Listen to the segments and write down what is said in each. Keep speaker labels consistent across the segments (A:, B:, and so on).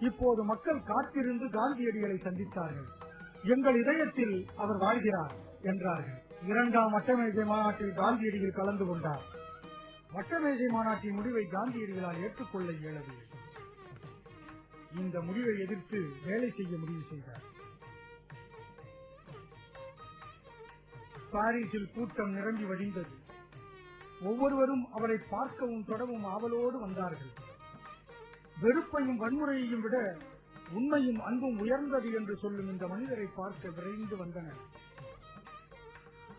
A: இப்போது மக்கள் காத்திருந்து காந்தியடிகளை சந்தித்தார்கள். எங்கள் இதயத்தில் அவர் வாழ்கிறார் என்றார்கள். 2ஆம் வட்டமேஜை மாநாட்டில் காந்தியடிகள் கலந்து கொண்டார். வட்டமேஜை மாநாட்டின் முடிவை காந்தியடிகளால் ஏற்றுக்கொள்ள இயலவில்லை. இந்த முடிவை எதிர்த்து வேலை செய்ய முடிவு செய்தார். பாரிஸில் கூட்டம் நிரம்பி வடிந்தது. ஒவ்வொருவரும் அவரை பார்க்கவும் தொடவும் ஆவலோடு வந்தார்கள். வெறுப்பையும் வன்முறையையும் விட உண்மையும் அன்பும் உயர்ந்தது என்று சொல்லும் இந்த மனிதரை பார்க்க விரைந்து வந்தனர்.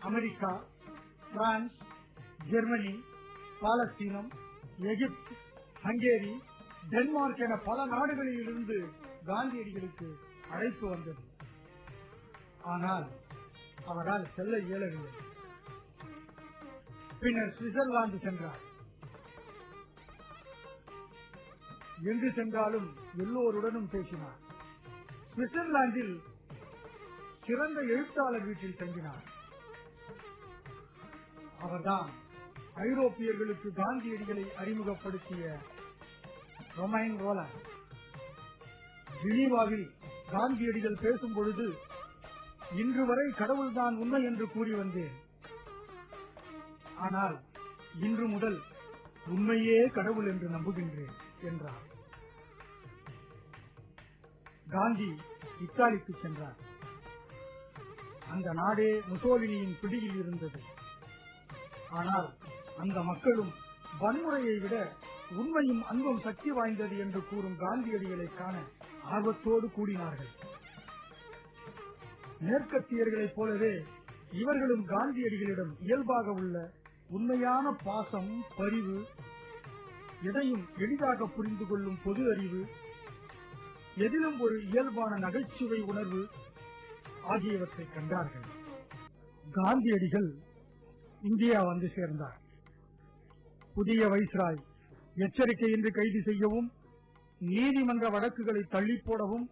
A: அமெரிக்கா, பிரான்ஸ், ஜெர்மனி, பாலஸ்தீனம், எகிப்து, ஹங்கேரி, டென்மார்க் என பல நாடுகளில் இருந்து காந்தியடிகளுக்கு அழைப்பு வந்தது. ஆனால் அவரால் செல்ல இயலவில்லை. பின்னர் சுவிட்சர்லாந்து சென்றார். எங்கு சென்றாலும் எல்லோருடனும் பேசினார். சுவிட்சர்லாந்தில் சிறந்த எழுத்தாளர் வீட்டில் தங்கினார். அவர்தான் ஐரோப்பியர்களுக்கு காந்தியடிகளை அறிமுகப்படுத்திய ரொமைன் ரோலண்ட். ஜெனீவாவில் காந்தியடிகள் பேசும் பொழுது இன்று வரை கடவுள்தான் உண்மை என்று கூறி வந்தேன். ஆனால் இன்று முதல் உண்மையே கடவுள் என்று நம்புகின்றேன் என்றார். காந்தி இத்தாலிக்கு சென்றார். அந்த நாடே முசோலினியின் பிடியில் இருந்தது. ஆனால் அந்த மக்களும் வன்முறையை விட உண்மையும் அன்பும் சக்தி வாய்ந்தது என்று கூறும் காந்தியடிகளை காண ஆர்வத்தோடு கூடினார்கள். மேற்கத்தியர்களைப் போலவே இவர்களும் காந்தியடிகளிடம் இயல்பாக உள்ள உண்மையான பாசம், பரிவு, எதையும் எளிதாக புரிந்து கொள்ளும் பொது அறிவு, எதிலும் ஒரு இயல்பான நகைச்சுவை உணர்வு ஆகியவற்றை கண்டார்கள். காந்தியடிகள் இந்தியா வந்து சேர்ந்தார். புதிய வைஸ்ராய் எச்சரிக்கையின்றி கைது செய்யவும், நீதிமன்ற வழக்குகளை தள்ளி போடவும்,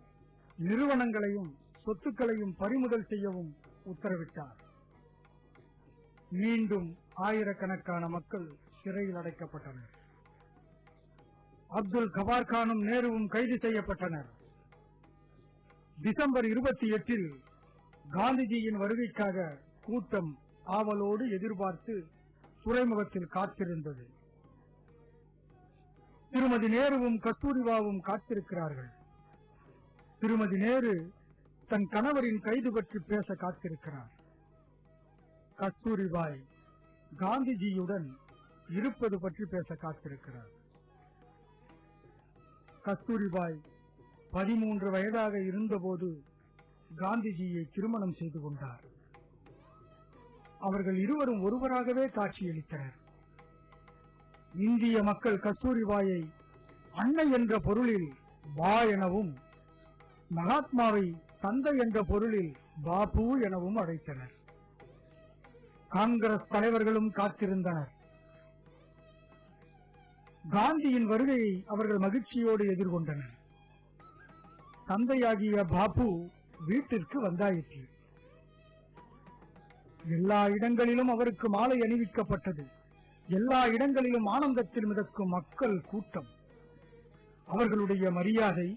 A: நிறுவனங்களையும் சொத்துக்களையும் பறிமுதல் செய்யவும் உத்தரவிட்டார். மீண்டும் ஆயிரக்கணக்கான மக்கள் சிறையில் அடைக்கப்பட்டனர். அப்துல் கபார் கானும் நேருவும் கைது செய்யப்பட்டனர். டிசம்பர் 28 காந்திஜியின் வருகைக்காக கூட்டம் ஆவலோடு எதிர்பார்த்து துறைமுகத்தில் காத்திருந்தது. திருமதி நேருவும் கஸ்தூரிபாவும் காத்திருக்கிறார்கள். திருமதி நேரு தன் கணவரின் கைது பற்றி பேச காத்திருக்கிறார். கஸ்தூரிபாய் காந்திஜியுடன் இருப்பது பற்றி பேச காத்திருக்கிறார். கஸ்தூரிபாய் 13 வயதாக இருந்தபோது காந்திஜியை திருமணம் செய்து கொண்டார். அவர்கள் இருவரும் ஒருவராகவே காட்சியளித்தனர். இந்திய மக்கள் கஸ்தூரிபாயை அன்னை என்ற பொருளில் பா எனவும், மகாத்மாவை தந்தை என்ற பொருளில் பாபு எனவும் அழைத்தனர். காங்கிரஸ் தலைவர்களும் காத்திருந்தனர். காந்தியின் வருகையை அவர்கள் மகிழ்ச்சியோடு எதிர்கொண்டனர். தந்தையாகிய பாபு வீட்டிற்கு வந்தாயிற்று. எல்லா இடங்களிலும் அவருக்கு மாலை அணிவிக்கப்பட்டது. எல்லா இடங்களிலும் ஆனந்தத்தில் மிதக்கும் மக்கள் கூட்டம். அவர்களுடைய மரியாதை,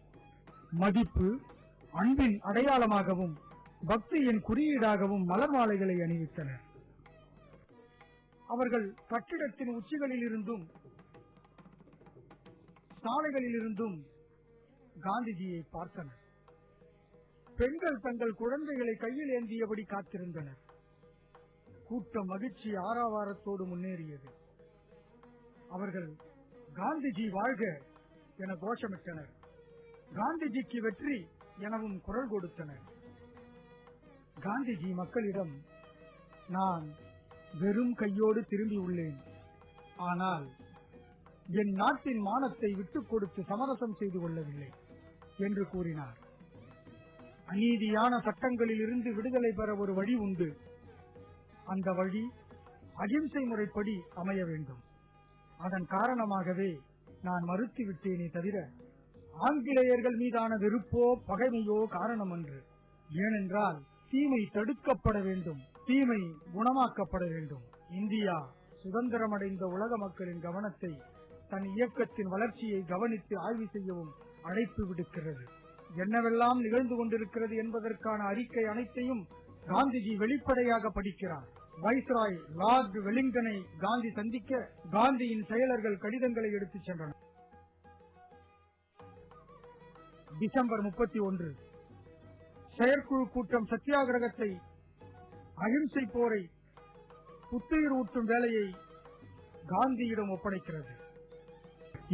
A: மதிப்பு, அன்பின் அடையாளமாகவும் பக்தியின் குறியீடாகவும் மலர் மாலைகளை அணிவித்தனர். அவர்கள் கட்டிடத்தின் உச்சிகளில் இருந்தும் சாலைகளில் இருந்தும் காந்திஜியை பார்த்தனர். பெண்கள் தங்கள் குழந்தைகளை கையில் ஏந்தியபடி காத்திருந்தனர். கூட்டம் மகிழ்ச்சி ஆரவாரத்தோடு முன்னேறியது. அவர்கள் காந்திஜி வாழ்க என கோஷமிட்டனர். காந்திஜிக்கு வெற்றி எனவும் குரல் கொடுத்தனர். காந்திஜி மக்களிடம், நான் வெறும் கையோடு திரும்பி உள்ளேன். ஆனால் என் நாட்டின் மானத்தை விட்டுக் கொடுத்து சமரசம் செய்து கொள்ளவில்லை என்று கூறினார். அநீதியான சட்டங்களில் இருந்து விடுதலை பெற ஒரு வழி உண்டு. அந்த வழி அகிம்சை முறைப்படி அமைய வேண்டும். அதன் காரணமாகவே நான் மறுத்துவிட்டேனே தவிர ஆங்கிலேயர்கள் மீதான வெறுப்போ பகைமையோ காரணம் அன்று. ஏனென்றால் தீமை தடுக்கப்பட வேண்டும், தீமை குணமாக்கப்பட வேண்டும். இந்தியா சுதந்திரமடைந்த உலக மக்களின் கவனத்தை தன் இயக்கத்தின் வளர்ச்சியை கவனித்து ஆய்வு செய்யவும் அழைப்பு விடுக்கிறது. என்னவெல்லாம் நிகழ்ந்து கொண்டிருக்கிறது என்பதற்கான அறிக்கை அனைத்தையும் காந்திஜி வெளிப்படையாக படிக்கிறார். வைஸ்ராய் லார்ட் வெலிங்டனை காந்தி சந்திக்க காந்தியின் செயலர்கள் கடிதங்களை எடுத்துச் சென்றனர். டிசம்பர் 31 செயற்குழு கூட்டம் சத்தியாகிரகத்தை, அகிம்சை போரை, புத்துயிர் ஊட்டும் வேலையை காந்தியிடம் ஒப்படைக்கிறது.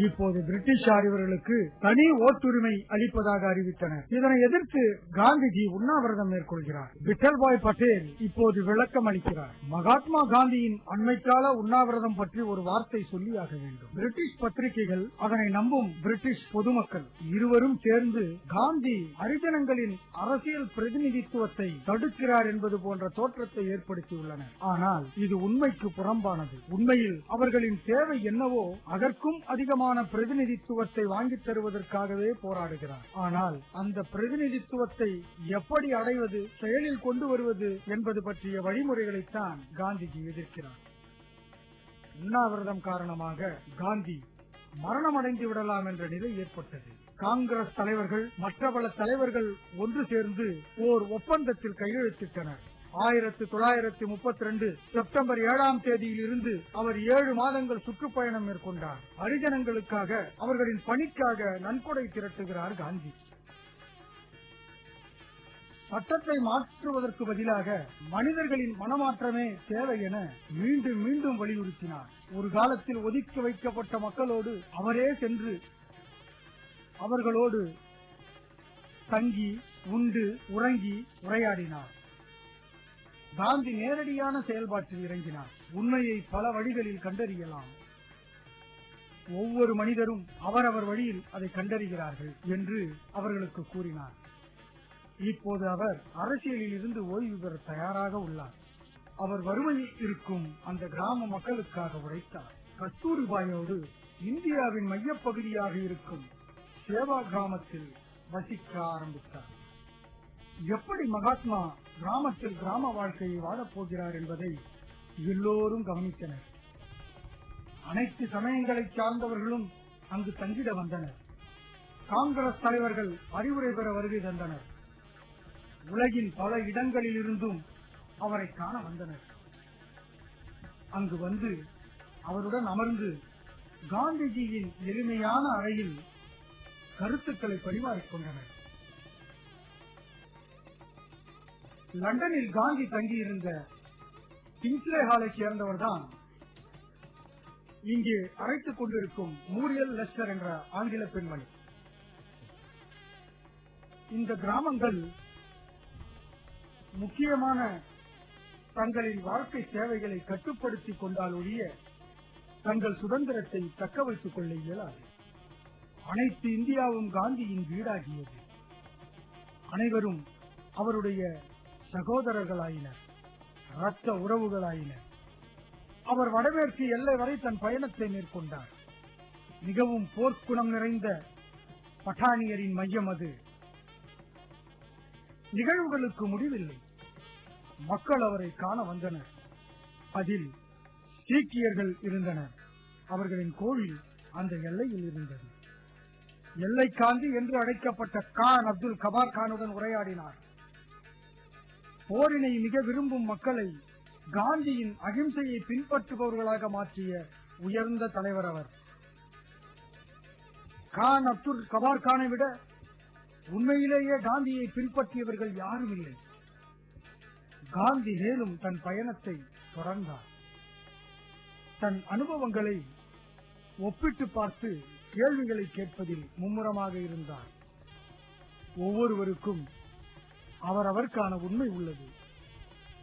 A: இப்போது பிரிட்டிஷார் இவர்களுக்கு தனி ஓட்டுரிமை அளிப்பதாக அறிவித்தனர். இதனை எதிர்த்து காந்திஜி உண்ணாவிரதம் மேற்கொள்கிறார். விட்டல்பாய் பட்டேல் இப்போது விளக்கம் அளிக்கிறார். மகாத்மா காந்தியின் அண்மைக்கால உண்ணாவிரதம் பற்றி ஒரு வார்த்தை சொல்லியாக வேண்டும். பிரிட்டிஷ் பத்திரிகைகள், அதனை நம்பும் பிரிட்டிஷ் பொதுமக்கள் இருவரும் சேர்ந்து காந்தி ஹரிஜனங்களின் அரசியல் பிரதிநிதித்துவத்தை தடுக்கிறார் என்பது போன்ற தோற்றத்தை ஏற்படுத்தியுள்ளனர். ஆனால் இது உண்மைக்கு புறம்பானது. உண்மையில் அவர்களின் தேவை என்னவோ அதற்கும் அதிகமாக பிரதிநிதித்துவத்தை வாங்கித் தருவதற்காகவே போராடுகிறார். ஆனால் அந்த பிரதிநிதித்துவத்தை எப்படி அடைவது, செயலில் கொண்டு வருவது என்பது பற்றிய வழிமுறைகளைத்தான் காந்திஜி எதிர்க்கிறார். உண்ணாவிரதம் காரணமாக காந்தி மரணமடைந்து விடலாம் என்ற நிலை ஏற்பட்டது. காங்கிரஸ் தலைவர்கள், மற்ற பல தலைவர்கள் ஒன்று சேர்ந்து ஓர் ஒப்பந்தத்தில் கையெழுத்திட்டனர். 1932 செப்டம்பர் 7ஆம் தேதியில் இருந்து அவர் 7 மாதங்கள் சுற்றுப்பயணம் மேற்கொண்டார். ஹரிஜனங்களுக்காக, அவர்களின் பணிக்காக நன்கொடை திரட்டுகிறார் காந்தி. சட்டத்தை மாற்றுவதற்கு பதிலாக மனிதர்களின் மனமாற்றமே தேவை என மீண்டும் மீண்டும் வலியுறுத்தினார். ஒரு காலத்தில் ஒதுக்கி வைக்கப்பட்ட மக்களோடு அவரே சென்று அவர்களோடு தங்கி, உண்டு, உறங்கி உரையாடினார். காந்தி நேரடியான செயல்பாட்டில் இறங்கினார். உண்மையை பல வழிகளில் கண்டறியலாம். ஒவ்வொரு மனிதரும் அவரவர் வழியில் அதை கண்டறிகிறார்கள் என்று அவர்களுக்கு கூறினார். இப்போது அவர் அரசியலில் இருந்து ஓய்வு பெற தயாராக உள்ளார். அவர் வறுமையில் இருக்கும் அந்த கிராம மக்களுக்காக உழைத்தார். கஸ்தூரிபாயோடு இந்தியாவின் மையப்பகுதியாக இருக்கும் சேவா கிராமத்தில் வசிக்க ஆரம்பித்தார். எப்படி மகாத்மா கிராமத்தில் கிராம வாழ்க்கையை வாழப்போகிறார் என்பதை எல்லோரும் கவனித்தனர். அனைத்து சமயங்களை சார்ந்தவர்களும் அங்கு தங்கிட வந்தனர். காங்கிரஸ் தலைவர்கள் அறிவுரை பெற வருகை தந்தனர். உலகின் பல இடங்களில் இருந்தும் அவரை காண வந்தனர். அங்கு வந்து அவருடன் அமர்ந்து காந்திஜியின் எளிமையான அறையில் கருத்துக்களை பரிமாறிக்கொண்டனர். லண்டனில் காந்தி தங்கியிருந்த கிங்ஸ்லே ஹாலை சேர்ந்தவர்தான் இங்கே அழைத்துக் கொண்டிருக்கும் மூரியல் லெஸ்டர் என்ற ஆங்கில பெண்மணி. இந்த கிராமங்கள் முக்கியமான தங்களின் வாழ்க்கை சேவைகளை கட்டுப்படுத்திக் கொண்டால் ஒழிய தங்கள் சுதந்திரத்தை தக்க வைத்துக் கொள்ள இயலாது. அனைத்து இந்தியாவும் காந்தியின் வீடாகியது. அனைவரும் அவருடைய சகோதரர்களாயினர், இரத்த உறவுகளாயினர். அவர் வடமேற்கு எல்லை வரை தன் பயணத்தை மேற்கொண்டார். மிகவும் போர்க்குணம் நிறைந்த பட்டாணியரின் மையம் அது. நிகழ்வுகளுக்கு முடிவில்லை. மக்கள் அவரை காண வந்தனர். அதில் சீக்கியர்கள் இருந்தனர். அவர்களின் கோவில் அந்த எல்லையில் இருந்தது. எல்லை காந்தி என்று அழைக்கப்பட்ட கான் அப்துல் கபார் கானுடன் உரையாடினார். போரினை மிக விரும்பும் மக்களை காந்தியின் அகிம்சையை பின்பற்றுபவர்களாக மாற்றிய உயர்ந்த தலைவர் அவர். கான் அப்துல் கபார் கானை விட உண்மையிலேயே காந்தியை பின்பற்றியவர்கள் யாரும் இல்லை. காந்தி மேலும் தன் பயணத்தை தொடர்ந்தார். தன் அனுபவங்களை ஒப்பிட்டு பார்த்து கேள்விகளை கேட்பதில் மும்முரமாக இருந்தார். ஒவ்வொருவருக்கும் அவரவர்க்கான உண்மை உள்ளது.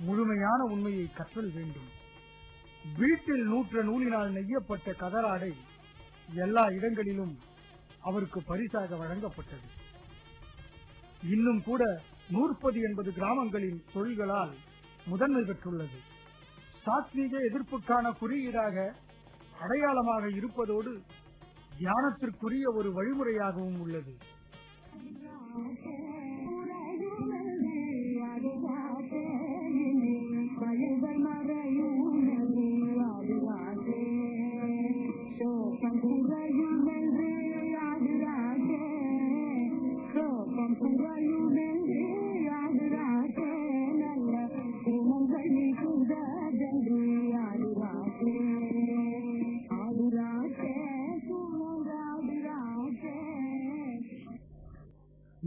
A: முழுமையான உண்மையை கற்றல் வேண்டும். வீட்டில் நூற்ற நூலினால் நெய்யப்பட்ட கதராடை எல்லா இடங்களிலும் அவருக்கு பரிசாக வழங்கப்பட்டது. இன்னும் கூட 180 கிராமங்களின் தொழில்களால் முதன்மை பெற்றுள்ளது. சாத்வீக எதிர்ப்புக்கான குறியீடாக, அடையாளமாக இருப்பதோடு தியானத்திற்குரிய ஒரு வழிமுறையாகவும் உள்ளது.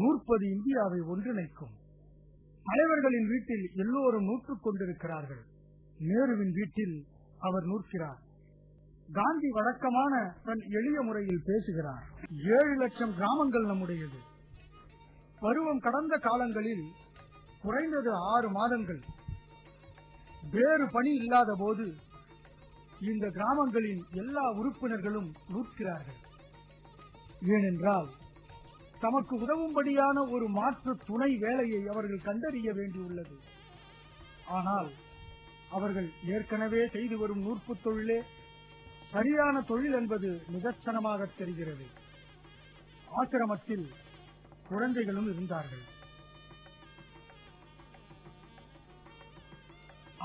A: நூற்பது இந்தியாவை ஒன்றிணைக்கும். தலைவர்களின் வீட்டில் எல்லோரும் நூற்றுக் கொண்டிருக்கிறார்கள். நேருவின் வீட்டில் அவர் நூற்கிறார். காந்தி வழக்கமான தன் எளிய முறையில் பேசுகிறார். 7 லட்சம் கிராமங்கள் நம்முடையது. பருவம் கடந்த காலங்களில் குறைந்தது 6 மாதங்கள் வேறு பணி இல்லாத போது இந்த கிராமங்களின் எல்லா உறுப்பினர்களும் நூற்கிறார்கள். ஏனென்றால் தமக்கு உதவும்படியான ஒரு மாற்று துணை வேலையை அவர்கள் கண்டறிய வேண்டியுள்ளது. ஆனால் அவர்கள் ஏற்கனவே செய்து வரும் நூற்பு தொழிலே சரியான தொழில் என்பது நிதர்சனமாக தெரிகிறது. ஆசிரமத்தில் குழந்தைகளும் இருந்தார்கள்.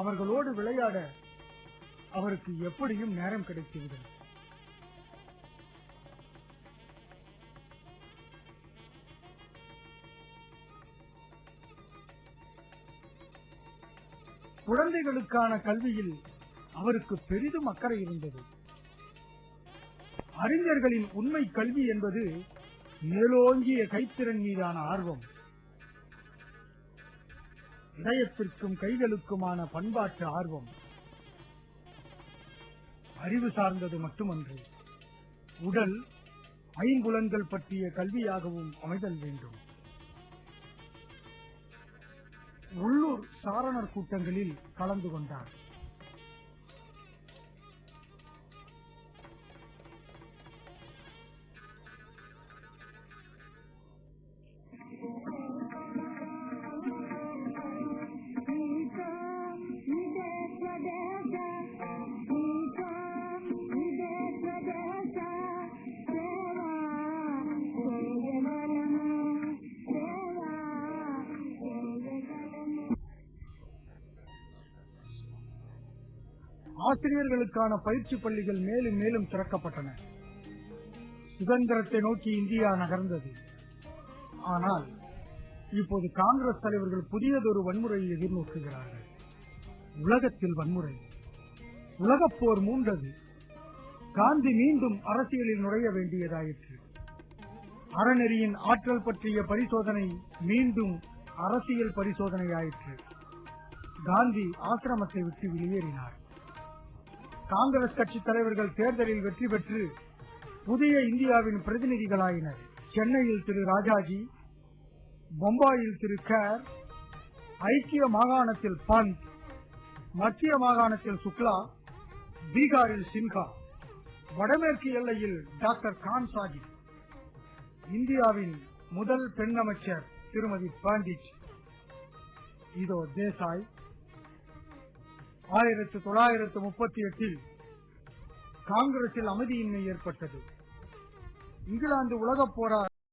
A: அவர்களோடு விளையாட அவருக்கு எப்படியும் நேரம் கிடைத்துவிடும். குழந்தைகளுக்கான கல்வியில் அவருக்கு பெரிதும் அக்கறை இருந்தது. அறிஞர்களின் உண்மை கல்வி என்பது மேலோங்கிய கைத்திறன் மீதான ஆர்வம், இதயத்திற்கும் கைகளுக்குமான பண்பாட்டு ஆர்வம், அறிவு சார்ந்தது மட்டுமன்று, உடல் ஐம்புலன்கள் பற்றிய கல்வியாகவும் அமைதல் வேண்டும். உள்ளூர் சாரணர் கூட்டங்களில் கலந்து கொண்டார். ஆசிரியர்களுக்கான பயிற்சி பள்ளிகள் மேலும் மேலும் திறக்கப்பட்டன. சுதந்திரத்தை நோக்கி இந்தியா நகர்ந்தது. ஆனால் இப்போது காங்கிரஸ் தலைவர்கள் புதியதொரு வன்முறையை எதிர்நோக்குகிறார்கள். உலகத்தில் வன்முறை. உலகப் போர் மூண்டது. காந்தி மீண்டும் அரசியலில் நுழைய வேண்டியதாயிற்று. அறநெறியின் ஆற்றல் பற்றிய பரிசோதனை மீண்டும் அரசியல் பரிசோதனையாயிற்று. காந்தி ஆசிரமத்தை விட்டு வெளியேறினார். காங்கிரஸ் கட்சி தலைவர்கள் தேர்தலில் வெற்றி பெற்று புதிய இந்தியாவின் பிரதிநிதிகளாயினர். சென்னையில் திரு ராஜாஜி, பம்பாயில் திரு கேர், ஐக்கிய மாகாணத்தில் பந்த், மத்திய மாகாணத்தில் சுக்லா, பீகாரில் சின்ஹா, வடமேற்கு எல்லையில் டாக்டர் கான் சாஹிப், இந்தியாவின் முதல் பெண் அமைச்சர் திருமதி பண்டிட் இதோ தேசாய். 1938 காங்கிரஸில் அமைதியின்மை ஏற்பட்டது. இங்கிலாந்து உலகப் போரால்